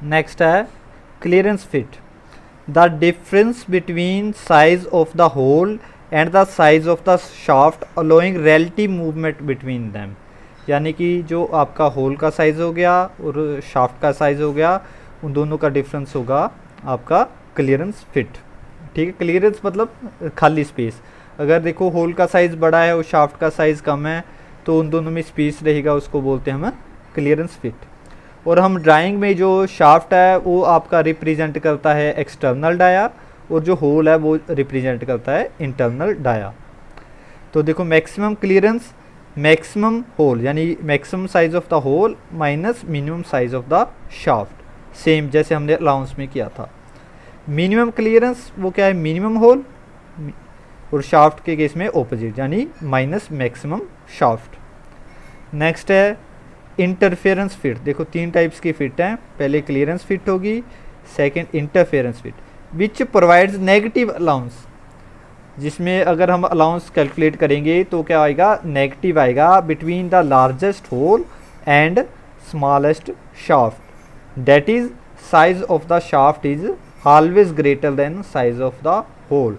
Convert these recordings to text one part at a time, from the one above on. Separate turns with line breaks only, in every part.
Next है clearance fit, the difference between size of the hole and the size of the shaft allowing relative movement between them. यानी कि जो आपका hole का size हो गया और शाफ्ट का साइज़ हो गया, उन दोनों का डिफरेंस होगा आपका क्लियरेंस फिट। ठीक है, क्लियरेंस मतलब खाली स्पेस। अगर देखो होल का साइज़ बड़ा है और शाफ्ट का साइज़ कम है तो उन दोनों में स्पेस रहेगा, उसको बोलते हैं हम क्लियरेंस फिट। और हम ड्राइंग में जो शाफ्ट है वो आपका रिप्रेजेंट करता है एक्सटर्नल डाया और जो होल है वो रिप्रेजेंट करता है इंटरनल डाया। तो देखो मैक्सिमम क्लियरेंस, मैक्सिमम होल यानी maximum size of the hole minus minimum size of the shaft, same जैसे हमने अलाउंस में किया था। मिनिमम क्लियरेंस वो क्या है, मिनिमम होल, और शाफ्ट के केस में ऑपोजिट यानी माइनस मैक्सिमम शाफ्ट। नेक्स्ट है इंटरफेरेंस फिट। देखो तीन टाइप्स की फिट हैं, पहले क्लियरेंस फिट होगी, second interference fit which provides negative allowance, जिसमें अगर हम अलाउंस कैलकुलेट करेंगे तो क्या आएगा, नेगेटिव आएगा between the largest hole and smallest shaft, that is size of the shaft is always greater than size of the hole.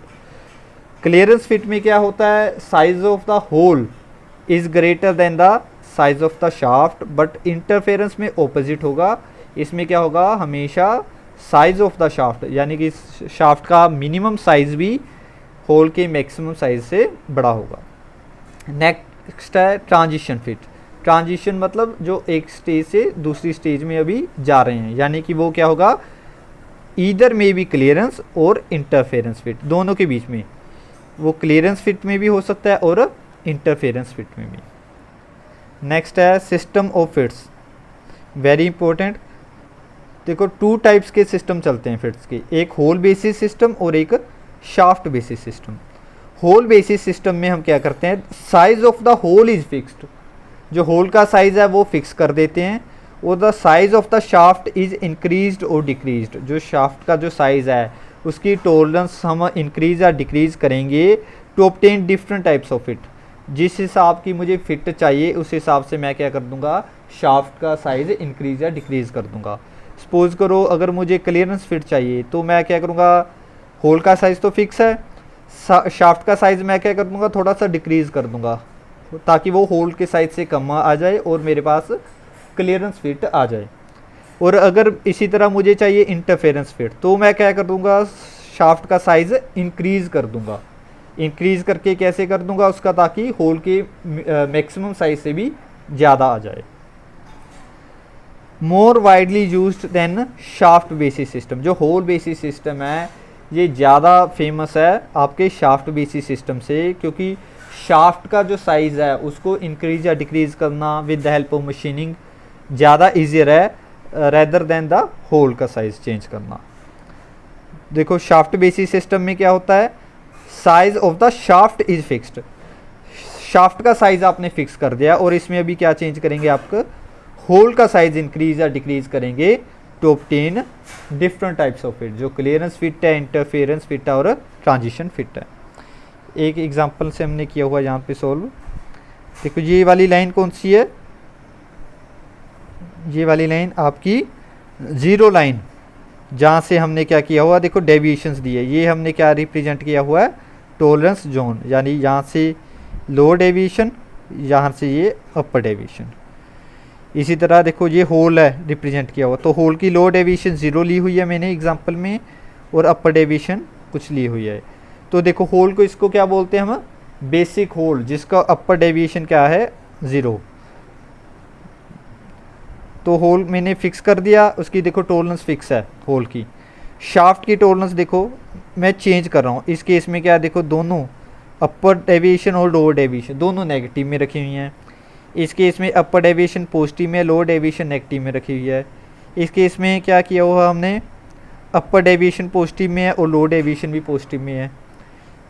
Clearance fit में क्या होता है, size of the hole is greater than the size of the shaft, but interference में opposite होगा। इसमें क्या होगा, हमेशा साइज ऑफ द शाफ्ट यानी कि शाफ्ट का मिनिमम साइज भी होल के मैक्सिमम साइज से बड़ा होगा। नेक्स्ट है ट्रांजिशन फिट। ट्रांजिशन मतलब जो एक स्टेज से दूसरी स्टेज में अभी जा रहे हैं, यानी कि वो क्या होगा, ईदर में भी क्लियरेंस और इंटरफेरेंस फिट, दोनों के बीच में, वो क्लियरेंस फिट में भी हो सकता है और इंटरफेरेंस फिट में भी। नेक्स्ट है system of fits, very important. देखो टू टाइप्स के सिस्टम चलते हैं फिट्स के, एक होल बेसिस सिस्टम और एक shaft basis system. Hole basis system में हम क्या करते हैं, size of the hole is fixed, जो होल का साइज है वो फिक्स कर देते हैं, और the size of the shaft is increased और डिक्रीज्ड, जो शाफ्ट का जो साइज है उसकी टॉलरेंस हम इंक्रीज या डिक्रीज करेंगे to obtain different types of fit. जिस हिसाब की मुझे फिट चाहिए उस हिसाब से मैं क्या कर दूंगा, शाफ्ट का साइज इंक्रीज या डिक्रीज कर दूंगा। सपोज करो अगर मुझे क्लियरेंस फिट चाहिए तो मैं क्या करूँगा, होल का साइज़ तो फिक्स है, शाफ्ट का साइज़ मैं क्या कर दूंगा, थोड़ा सा डिक्रीज़ कर दूंगा ताकि वो होल के साइज से कम आ जाए और मेरे पास क्लियरेंस फिट आ जाए। और अगर इसी तरह मुझे चाहिए इंटरफेरेंस फिट तो मैं क्या कर दूंगा, शाफ्ट का साइज़ इंक्रीज़ कर दूंगा। इंक्रीज़ करके कैसे कर दूंगा उसका, ताकि होल के मैक्सिमम साइज से भी ज़्यादा आ जाए। More widely used than shaft basis system, जो होल बेसिस सिस्टम है ये ज़्यादा फेमस है आपके शाफ्ट बेसिस सिस्टम से, क्योंकि शाफ्ट का जो साइज़ है उसको इंक्रीज या डिक्रीज़ करना with the help of machining ज़्यादा ईजियर है रेदर देन द होल का साइज़ चेंज करना। देखो शाफ्ट बेसिस सिस्टम में क्या होता है, size of the shaft is fixed, shaft का साइज़ आपने फिक्स कर दिया, और इसमें अभी क्या चेंज करेंगे, आपका होल का साइज़ इंक्रीज या डिक्रीज़ करेंगे to obtain different types of fit, जो क्लियरेंस फिट है, इंटरफेरेंस फिट है और ट्रांजिशन फिट है। एक एग्जांपल से हमने किया हुआ यहाँ पे सॉल्व। देखो ये वाली लाइन कौन सी है, ये वाली लाइन आपकी ज़ीरो लाइन, जहाँ से हमने क्या किया हुआ, देखो डेविएशंस दिए, ये हमने क्या रिप्रेजेंट किया हुआ है, टॉलरेंस जोन, यानी यहाँ से लोअर डेविएशन, यहाँ से ये अपर डेविएशन। इसी तरह देखो ये होल है रिप्रेजेंट किया हुआ, तो होल की लोअर डेविएशन 0 ली हुई है मैंने एग्जांपल में, और अपर डेविएशन कुछ ली हुई है। तो देखो होल को इसको क्या बोलते हैं हम, बेसिक होल, जिसका अपर डेविएशन क्या है 0। तो होल मैंने फिक्स कर दिया, उसकी देखो टॉलरेंस फिक्स है होल की। शाफ्ट की टॉलरेंस देखो मैं चेंज कर रहा हूँ, इस केस में क्या देखो, दोनों अपर डेविएशन और लोअर डेविएशन दोनों नेगेटिव में रखी हुई हैं। इस केस में अपर डेविएशन पॉजिटिव में, लोअर डेविएशन नेगेटिव में रखी हुई है। इस केस में क्या किया हुआ हमने, अपर डेविएशन पॉजिटिव में है और लोअर डेविएशन भी पॉजिटिव में है।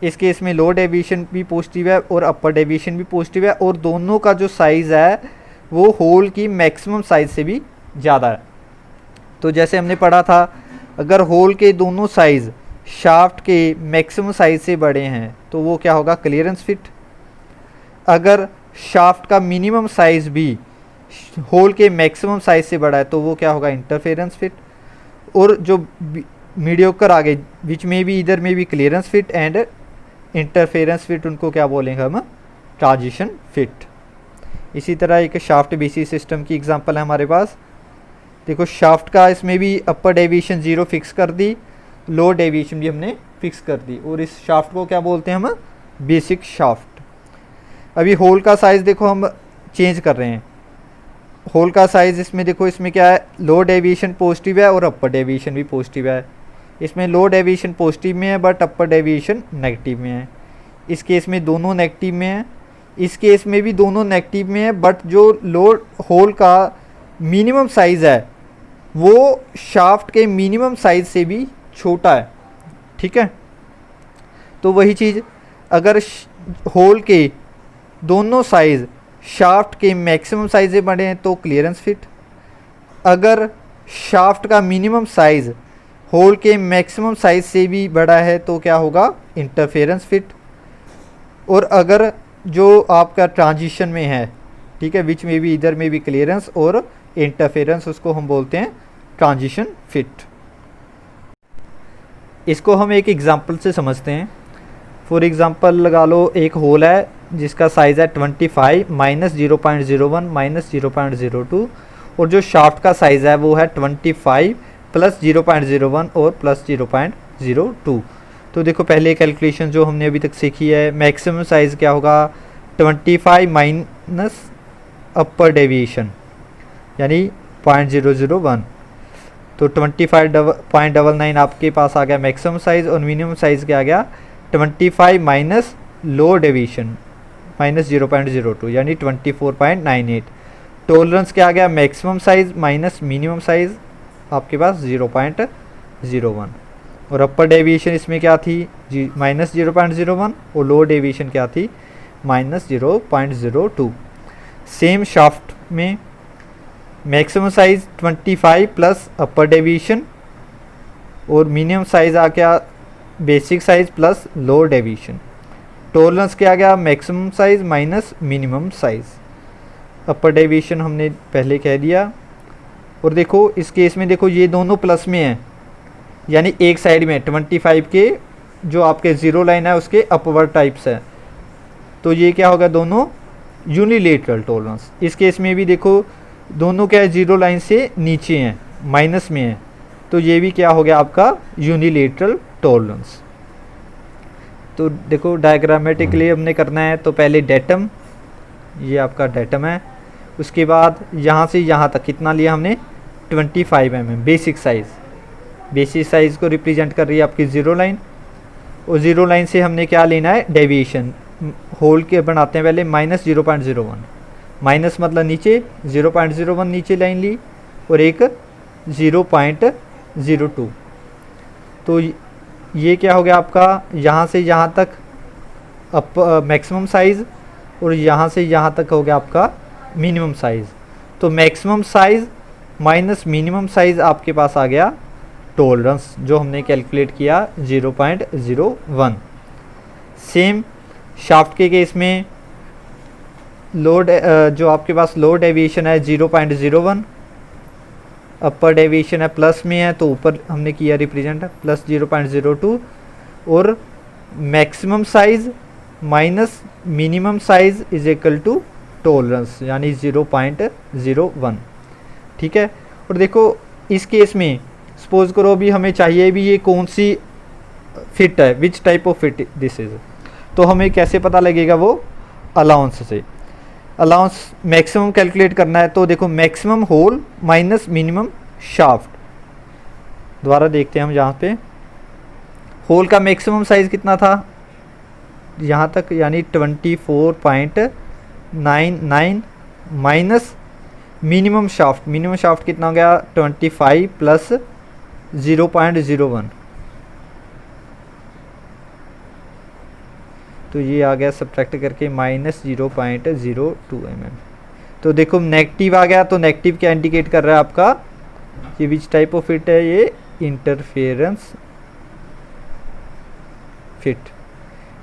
इस केस में लोअर डेविएशन भी पॉजिटिव है और अपर डेविएशन भी पॉजिटिव है, और दोनों का जो साइज़ है वो होल की मैक्सिमम साइज से भी ज़्यादा है। तो जैसे हमने पढ़ा था, अगर होल के दोनों साइज़ शाफ्ट के मैक्सिमम साइज से बड़े हैं तो वो क्या होगा, क्लियरेंस फिट। अगर शाफ्ट का मिनिमम साइज़ भी होल के मैक्सिमम साइज से बड़ा है तो वो क्या होगा, इंटरफेरेंस फिट। और जो मीडियोकर आ गए विच में भी इधर में भी clearance fit and interference fit, उनको क्या बोलेंगे हम, ट्रांजिशन फिट। इसी तरह एक शाफ्ट बेसिस सिस्टम की एग्जांपल है हमारे पास। देखो शाफ्ट का इसमें भी अपर डेविएशन 0 फिक्स कर दी, लोअर डेविएशन भी हमने फिक्स कर दी, और इस शाफ्ट को क्या बोलते हैं हम, बेसिक शाफ्ट। अभी होल का साइज़ देखो हम चेंज कर रहे हैं। होल का साइज़ इसमें देखो, इसमें क्या है, लोअर डेविएशन पॉजिटिव है और अपर डेविएशन भी पॉजिटिव है। इसमें लोअर डेविएशन पॉजिटिव में है बट अपर डेविएशन नेगेटिव में है। इस केस में दोनों नेगेटिव में है, इस केस में भी दोनों नेगेटिव में है, बट जो लोअर होल का मिनिमम साइज़ है वो शाफ्ट के मिनिमम साइज़ से भी छोटा है। ठीक है, तो वही चीज़ अगर होल के दोनों साइज़ शाफ्ट के मैक्सिमम साइज़ से बड़े हैं तो क्लियरेंस फिट, अगर शाफ्ट का मिनिमम साइज़ होल के मैक्सिमम साइज़ से भी बड़ा है तो क्या होगा, इंटरफेरेंस फिट। और अगर जो आपका ट्रांजिशन में है, ठीक है, विच में भी इधर में भी क्लियरेंस और इंटरफेरेंस, उसको हम बोलते हैं ट्रांजिशन फिट। इसको हम एक एग्जांपल से समझते हैं। फॉर एग्जांपल लगा लो, एक होल है जिसका साइज़ है 25 माइनस 0.01 माइनस 0.02, और जो शाफ्ट का साइज़ है वो है 25 प्लस 0.01 और प्लस 0.02। तो देखो पहले कैलकुलेशन जो हमने अभी तक सीखी है, मैक्सिमम साइज़ क्या होगा, 25 माइनस अपर डेविएशन यानी 0.001, तो 25.99 आपके पास आ गया मैक्सिमम साइज़, और मिनिमम साइज़ क्या आ गया, 25 माइनस लोअर डेविएशन माइनस 0.02 यानी 24.98। टॉलरेंस क्या आ गया, maximum size minus minimum size आपके पास 0.01, और अपर डेविएशन इसमें क्या थी, माइनस 0.01, और लोअर डेविएशन क्या थी, माइनस 0.02। सेम शाफ्ट में maximum size 25 plus upper deviation, और मिनिमम साइज़ आ गया basic size plus lower deviation. Tolerance क्या आ गया, maximum size minus minimum size. Upper deviation हमने पहले कह दिया। और देखो इस केस में देखो ये दोनों प्लस में हैं, यानी एक साइड में 25 के जो आपके ज़ीरो लाइन है उसके अपवर्ड टाइप्स है, तो ये क्या होगा, दोनों यूनिलेटरल टॉलरेंस। इस केस में भी देखो दोनों क्या है, ज़ीरो लाइन से नीचे हैं, माइनस में है, तो ये भी क्या हो गया आपका यूनिलेटरल टॉलरेंस। तो देखो डायग्रामेटिकली हमने करना है, तो पहले डेटम, ये आपका डेटम है, उसके बाद यहाँ से यहाँ तक कितना लिया हमने, 25 mm basic size. Basic size को रिप्रेजेंट कर रही है आपकी ज़ीरो लाइन, और ज़ीरो लाइन से हमने क्या लेना है, डेविएशन। होल के बनाते हैं पहले, माइनस 0.01, माइनस मतलब नीचे, 0.01 नीचे लाइन ली, और एक 0.02। तो ये क्या हो गया आपका, यहाँ से यहाँ तक अप मैक्सिमम साइज़, और यहाँ से यहाँ तक हो गया आपका मिनिमम साइज़। तो maximum size minus minimum size आपके पास आ गया टॉलरेंस, जो हमने कैलकुलेट किया 0.01। सेम शाफ्ट के केस में लोड जो आपके पास लोड डेविएशन है 0.01, अपर डेविएशन है प्लस में है, तो ऊपर हमने किया रिप्रेजेंट प्लस 0.02, और maximum size minus minimum size is equal to tolerance यानी 0.01। ठीक है, और देखो इस केस में सपोज करो भी हमें चाहिए भी ये कौन सी फिट है, which type of fit this is, तो हमें कैसे पता लगेगा, वो अलाउंस से। अलाउंस मैक्सिमम कैलकुलेट करना है, तो देखो maximum hole minus minimum shaft. दोबारा देखते हैं हम, यहाँ पे होल का मैक्सिमम साइज़ कितना था यहाँ तक, यानी 24.99 minus minimum shaft. Minimum shaft कितना हो गया, 25 प्लस 0.01, तो ये आ गया सब्ट्रैक्ट करके माइनस 0.02 mm। तो देखो नेगेटिव आ गया, तो नेगेटिव क्या इंडिकेट कर रहा है आपका, ये विच टाइप ऑफ फिट है, ये इंटरफेरेंस फिट।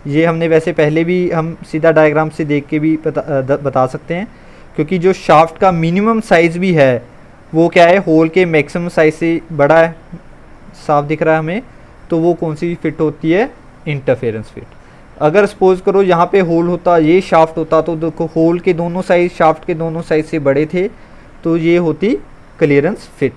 ये हमने वैसे पहले भी हम सीधा डायग्राम से देख के भी बता सकते हैं, क्योंकि जो शाफ्ट का मिनिमम साइज़ भी है वो क्या है, होल के मैक्सिमम साइज से बड़ा है, साफ दिख रहा है हमें, तो वो कौन सी फिट होती है, इंटरफेरेंस फिट। अगर सपोज करो यहाँ पे होल होता, ये शाफ्ट होता, तो देखो होल के दोनों साइज शाफ्ट के दोनों साइज से बड़े थे, तो ये होती क्लियरेंस फिट।